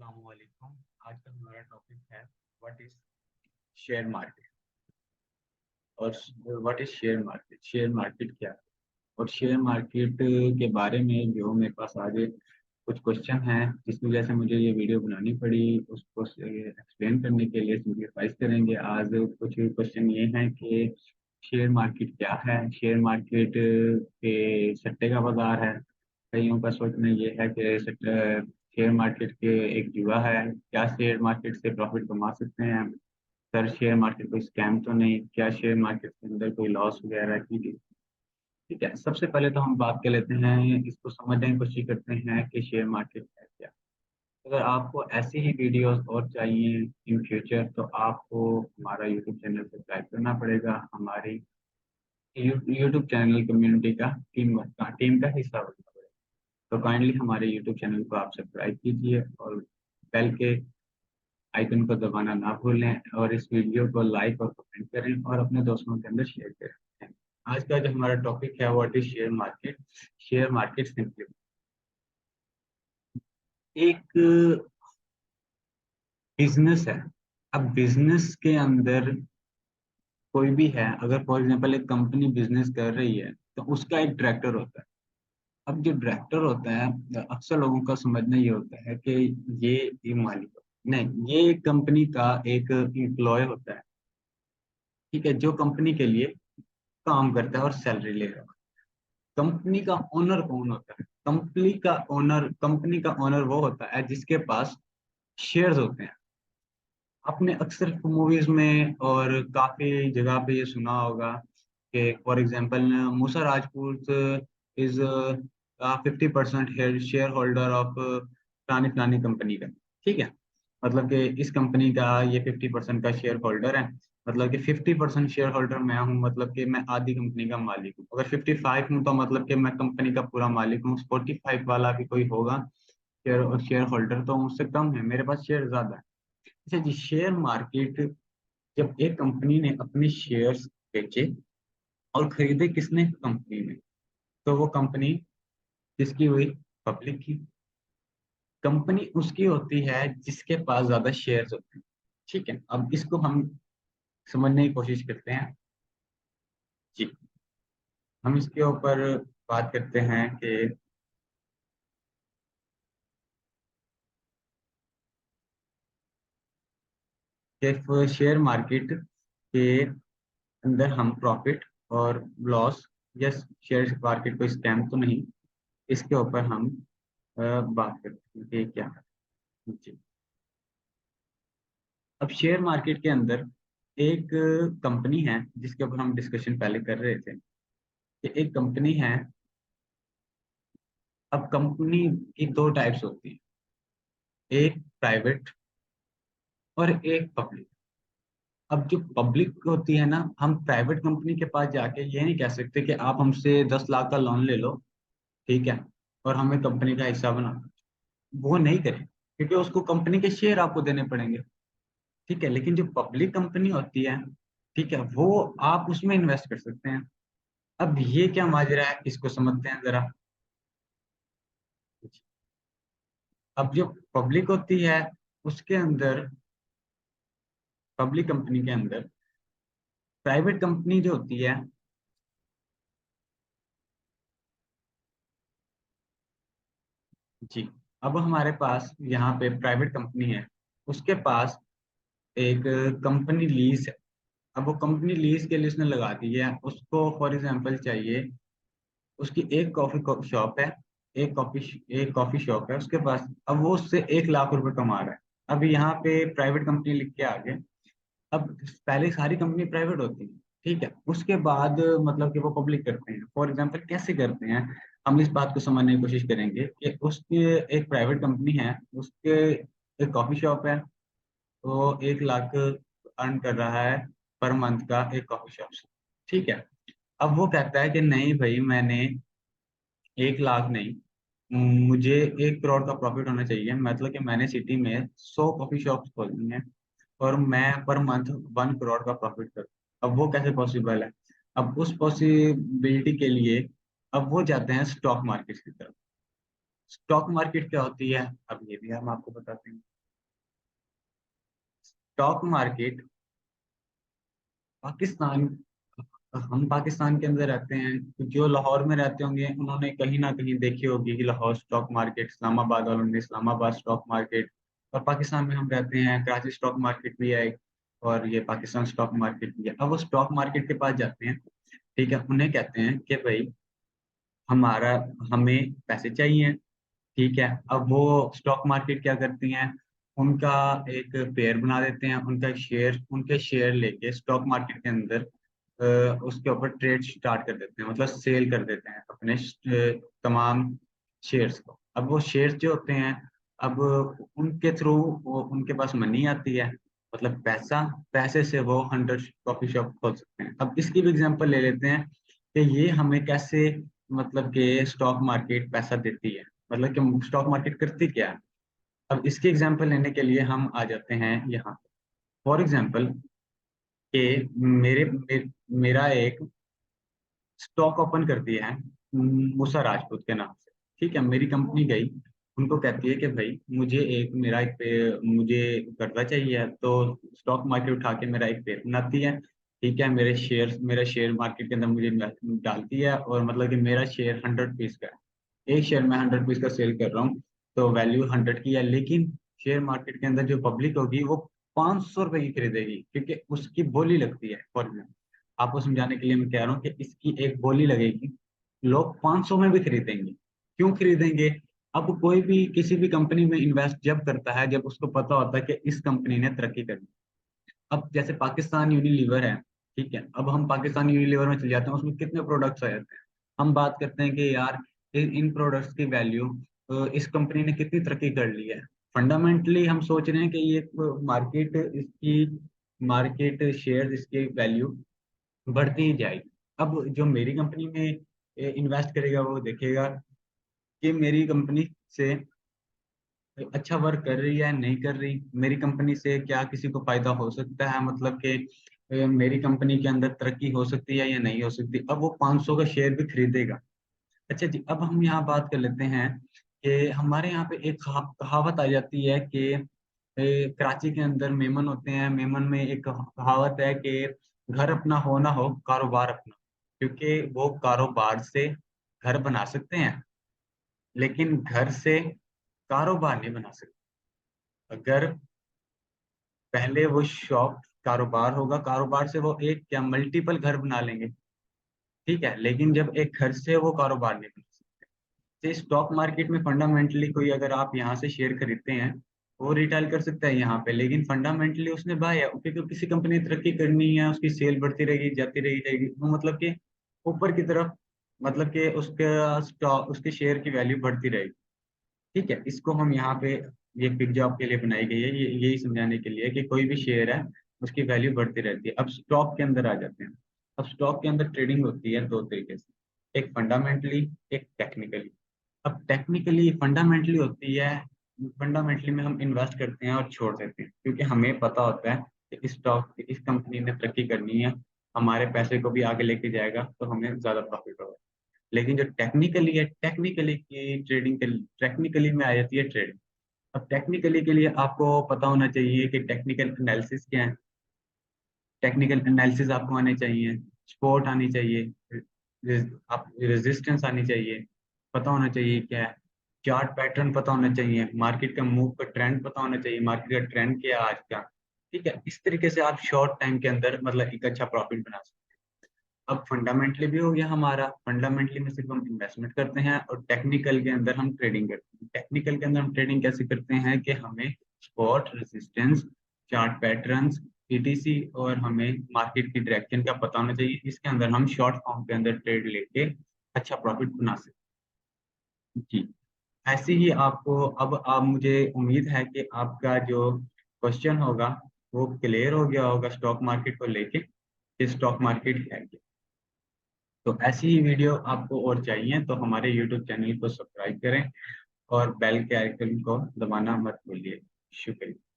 अस्सलामुअलैकुम। आज का हमारा टॉपिक है व्हाट इज शेयर मार्केट। और what is share market, share market क्या है और शेयर मार्केट के बारे में जो मेरे पास आगे कुछ क्वेश्चन हैं जिसकी वजह से मुझे ये वीडियो बनानी पड़ी, उसको एक्सप्लेन करने के लिए सिंप्लीफाइज करेंगे। आज कुछ क्वेश्चन ये हैं कि शेयर मार्केट क्या है, शेयर मार्केट के सट्टे का बाजार है। कईयों का सोचना ये है कि शेयर मार्केट के एक जुआ है, क्या शेयर मार्केट से प्रॉफिट कमा सकते हैं सर, शेयर मार्केट कोई स्कैम तो नहीं, क्या शेयर मार्केट के अंदर कोई लॉस वगैरह की। ठीक है, सबसे पहले तो हम बात कर लेते हैं, इसको समझने की कोशिश करते हैं कि शेयर मार्केट है क्या। अगर आपको ऐसी ही वीडियोस और चाहिए इन फ्यूचर तो आपको हमारा यूट्यूब चैनल सब्सक्राइब करना पड़ेगा। हमारी यूट्यूब चैनल कम्युनिटी का टीम का हिस्सा बनना पड़ेगा। तो काइंडली हमारे यूट्यूब चैनल को आप सब्सक्राइब कीजिए और बेल के आइकन को दबाना ना भूलें और इस वीडियो को लाइक और कमेंट करें और अपने दोस्तों के अंदर शेयर करें। आज का जो हमारा टॉपिक है what is share market. Share market simply एक बिजनेस है। अब बिजनेस के अंदर कोई भी है, अगर फॉर एग्जांपल एक कंपनी बिजनेस कर रही है तो उसका एक डायरेक्टर होता है। अब जो डायरेक्टर होता है अक्सर लोगों का समझना ये होता है कि ये मालिक होता है। नहीं, ये कंपनी का एक एम्प्लॉय होता है। ठीक है, जो कंपनी के लिए काम करता है और सैलरी ले रहा है। कंपनी का ओनर कौन होता है? कंपनी का ओनर वो होता है जिसके पास शेयर्स होते हैं। आपने अक्सर मूवीज में और काफी जगह पे ये सुना होगा कि for example Musa Rajput is 50% share holder of फलानी फलानी कंपनी का। ठीक है, मतलब कि इस कंपनी का ये 50% का शेयर होल्डर है। मतलब कि 50% शेयर होल्डर मैं हूँ, मतलब कि मैं आधी कंपनी का मालिक हूँ। अगर 55 हूँ तो मतलब कि मैं कंपनी का पूरा मालिक हूँ। 45 वाला भी कोई होगा शेयर होल्डर तो उससे कम है, मेरे पास शेयर ज्यादा है। अच्छा जी, शेयर मार्केट जब एक कंपनी ने अपने शेयर्स बेचे और खरीदे किसने? कंपनी ने। तो वो कंपनी किसकी हुई? पब्लिक की। कंपनी उसकी होती है जिसके पास ज्यादा शेयर्स होते हैं। ठीक है, अब इसको हम समझने की कोशिश करते हैं। जी, हम इसके ऊपर बात करते हैं कि शेयर मार्केट के अंदर हम प्रॉफिट और लॉस या शेयर मार्केट कोई स्कैम तो नहीं, इसके ऊपर हम बात करते हैं कि क्या है। जी, अब शेयर मार्केट के अंदर एक कंपनी है जिसके ऊपर हम डिस्कशन पहले कर रहे थे कि एक कंपनी है। अब कंपनी की दो टाइप्स होती है, एक प्राइवेट और एक पब्लिक। अब जो पब्लिक होती है ना, हम प्राइवेट कंपनी के पास जाके ये नहीं कह सकते कि आप हमसे 10 लाख का लोन ले लो, ठीक है, और हमें कंपनी का हिस्सा बना। वो नहीं करें क्योंकि उसको कंपनी के शेयर आपको देने पड़ेंगे। ठीक है, लेकिन जो पब्लिक कंपनी होती है, ठीक है, वो आप उसमें इन्वेस्ट कर सकते हैं। अब ये क्या माजरा है, इसको समझते हैं जरा। अब जो पब्लिक होती है उसके अंदर, पब्लिक कंपनी के अंदर प्राइवेट कंपनी जो होती है। जी, अब हमारे पास यहाँ पे प्राइवेट कंपनी है, उसके पास एक कंपनी लीज है। अब वो कंपनी लीज के लिए उसने लगा दी है, उसको फॉर एग्जांपल चाहिए, उसकी एक कॉफी शॉप है, एक कॉफी शॉप है उसके पास। अब वो उससे 1 लाख रुपए कमा रहा है। अब यहाँ पे प्राइवेट कंपनी लिख के आगे। अब पहले सारी कंपनी प्राइवेट होती है, ठीक है, उसके बाद मतलब कि वो पब्लिक करते हैं। फॉर एग्जांपल कैसे करते हैं, हम इस बात को समझने की कोशिश करेंगे कि उसके एक प्राइवेट कंपनी है, उसके एक कॉफी शॉप है, वो 1 लाख अर्न कर रहा है पर मंथ का एक कॉफी शॉप से। ठीक है, अब वो कहता है कि नहीं भाई, मैंने 1 लाख नहीं, मुझे 1 करोड़ का प्रॉफिट होना चाहिए। मतलब कि मैंने सिटी में 100 कॉफी शॉप्स खोलनी है और मैं पर मंथ 1 करोड़ का प्रॉफिट करूँ। अब वो कैसे पॉसिबल है? अब उस पॉसिबिलिटी के लिए अब वो जाते हैं स्टॉक मार्केट की तरफ। स्टॉक मार्केट क्या होती है, अब ये भी हम आपको बताते हैं। स्टॉक मार्केट पाकिस्तान, हम पाकिस्तान के अंदर रहते हैं, तो जो लाहौर में रहते होंगे उन्होंने कहीं ना कहीं देखी होगी कि लाहौर स्टॉक मार्केट, इस्लामाबाद वालों ने इस्लामाबाद स्टॉक मार्केट, और पाकिस्तान में हम रहते हैं कराची स्टॉक मार्केट भी है, और ये पाकिस्तान स्टॉक मार्केट भी है। अब वो स्टॉक मार्केट के पास जाते हैं, ठीक है, उन्हें कहते हैं कि भाई हमारा हमें पैसे चाहिए, ठीक है। अब वो स्टॉक मार्केट क्या करती हैं, उनका एक पेयर बना देते हैं, उनका शेयर, उनके शेयर लेके स्टॉक मार्केट के अंदर उसके ऊपर ट्रेड स्टार्ट कर देते हैं, मतलब सेल कर देते हैं अपने तमाम शेयर्स को। अब वो शेयर्स जो होते हैं, अब उनके थ्रू वो उनके पास मनी आती है, मतलब पैसा, पैसे से वो 100 कॉफी शॉप खोल सकते हैं। अब इसकी भी एग्जांपल ले लेते हैं कि ये हमें कैसे, मतलब कि स्टॉक मार्केट पैसा देती है, मतलब कि स्टॉक मार्केट करती क्या है। अब इसकी एग्जांपल लेने के लिए हम आ जाते हैं यहाँ। फॉर एग्जांपल कि मेरा एक स्टॉक ओपन कर दिया है मूसा राजपूत के नाम से, ठीक है। मेरी कंपनी गई, उनको कहती है कि भाई मुझे एक मेरा एक मुझे कर्जा चाहिए, तो स्टॉक मार्केट उठा के मेरा एक पेड़ बनाती है, ठीक है। मेरा शेयर मार्केट के अंदर मुझे डालती है, और मतलब कि मेरा शेयर 100 पीस का है, एक शेयर मैं 100 पीस का सेल कर रहा हूँ, तो वैल्यू 100 की है। लेकिन शेयर मार्केट के अंदर जो पब्लिक होगी वो 500 रुपए की खरीदेगी, क्योंकि उसकी बोली लगती है। फॉर एग्जाम्पल आपको समझाने के लिए मैं कह रहा हूँ कि इसकी एक बोली लगेगी, लोग 500 में भी खरीदेंगे। क्यों खरीदेंगे? अब कोई भी किसी भी कंपनी में इन्वेस्ट जब करता है, जब उसको पता होता है कि इस कंपनी ने तरक्की करनी। अब जैसे पाकिस्तान यूनिलीवर है, ठीक है, अब हम पाकिस्तान यूनिलीवर में चले जाते हैं, उसमें कितने प्रोडक्ट्स आ जाते हैं। हम बात करते हैं कि यार इन प्रोडक्ट्स की वैल्यू, इस कंपनी ने कितनी तरक्की कर ली है। फंडामेंटली हम सोच रहे हैं कि ये मार्केट इसकी, मार्केट शेयर इसकी वैल्यू बढ़ती ही जाएगी। अब जो मेरी कंपनी में इन्वेस्ट करेगा वो देखेगा कि मेरी कंपनी से अच्छा वर्क कर रही है नहीं कर रही, मेरी कंपनी से क्या किसी को फायदा हो सकता है, मतलब कि मेरी कंपनी के अंदर तरक्की हो सकती है या नहीं हो सकती। अब वो 500 का शेयर भी खरीदेगा। अच्छा जी, अब हम यहाँ बात कर लेते हैं कि हमारे यहाँ पे एक कहावत आ जाती है कि कराची के अंदर मेमन होते हैं, मेमन में एक कहावत है कि घर अपना हो ना हो, कारोबार अपना। क्योंकि वो कारोबार से घर बना सकते हैं, लेकिन घर से कारोबार नहीं बना सकते। अगर पहले वो शॉप कारोबार होगा, कारोबार से वो एक क्या मल्टीपल घर बना लेंगे, ठीक है, लेकिन जब एक घर से वो कारोबार नहीं बना सकते। तो स्टॉक मार्केट में फंडामेंटली कोई अगर आप यहाँ से शेयर खरीदते हैं, वो रिटेल कर सकता है यहाँ पे, लेकिन फंडामेंटली उसने बाय है, क्योंकि किसी कंपनी ने तरक्की करनी है, उसकी सेल बढ़ती रहेगी, जाती रहेगी जाएगी, वो मतलब कि ऊपर की तरफ, मतलब कि उसका स्टॉक, उसके शेयर की वैल्यू बढ़ती रहेगी, ठीक है। इसको हम यहाँ पे, ये बिग जॉब के लिए बनाई गई है, ये यही समझाने के लिए कि कोई भी शेयर है उसकी वैल्यू बढ़ती रहती है। अब स्टॉक के अंदर आ जाते हैं। अब स्टॉक के अंदर ट्रेडिंग होती है दो तरीके से, एक फंडामेंटली, एक टेक्निकली। अब टेक्निकली, फंडामेंटली होती है, फंडामेंटली में हम इन्वेस्ट करते हैं और छोड़ देते हैं, क्योंकि हमें पता होता है कि इस स्टॉक, इस कंपनी ने तरक्की करनी है, हमारे पैसे को भी आगे लेके जाएगा, तो हमें ज्यादा प्रॉफिट होगा। लेकिन जो टेक्निकली है, टेक्निकली की ट्रेडिंग के, टेक्निकली में आ जाती है ट्रेडिंग। अब टेक्निकली के लिए आपको पता होना चाहिए कि टेक्निकल एनालिसिस क्या है, टेक्निकल एनालिसिस आपको आने चाहिए, स्पोर्ट आनी चाहिए, आप रेजिस्टेंस आनी चाहिए, पता होना चाहिए क्या है, चार्ट पैटर्न पता होना चाहिए, मार्केट का मूव का ट्रेंड पता होना चाहिए, मार्केट का ट्रेंड क्या है आज का, ठीक है। इस तरीके से आप शॉर्ट टाइम के अंदर मतलब एक अच्छा प्रॉफिट बना सकते हैं। अब फंडामेंटली भी हो गया हमारा, फंडामेंटली में सिर्फ हम इन्वेस्टमेंट करते हैं, और टेक्निकल के अंदर हम ट्रेडिंग करते हैं। टेक्निकल के अंदर हम ट्रेडिंग कैसे करते हैं कि हमें spot, resistance, chart patterns, etc, और हमें मार्केट की डायरेक्शन का पता होना चाहिए। इसके अंदर हम शॉर्ट फॉर्म के अंदर ट्रेड लेके अच्छा प्रॉफिट बना सकते हैं जी। ऐसे ही आपको, अब आप, मुझे उम्मीद है कि आपका जो क्वेश्चन होगा वो क्लियर हो गया होगा स्टॉक मार्केट को लेके, कि स्टॉक मार्केट है क्या। तो ऐसी ही वीडियो आपको और चाहिए तो हमारे यूट्यूब चैनल को सब्सक्राइब करें, और बेल के आइकन को दबाना मत भूलिए। शुक्रिया।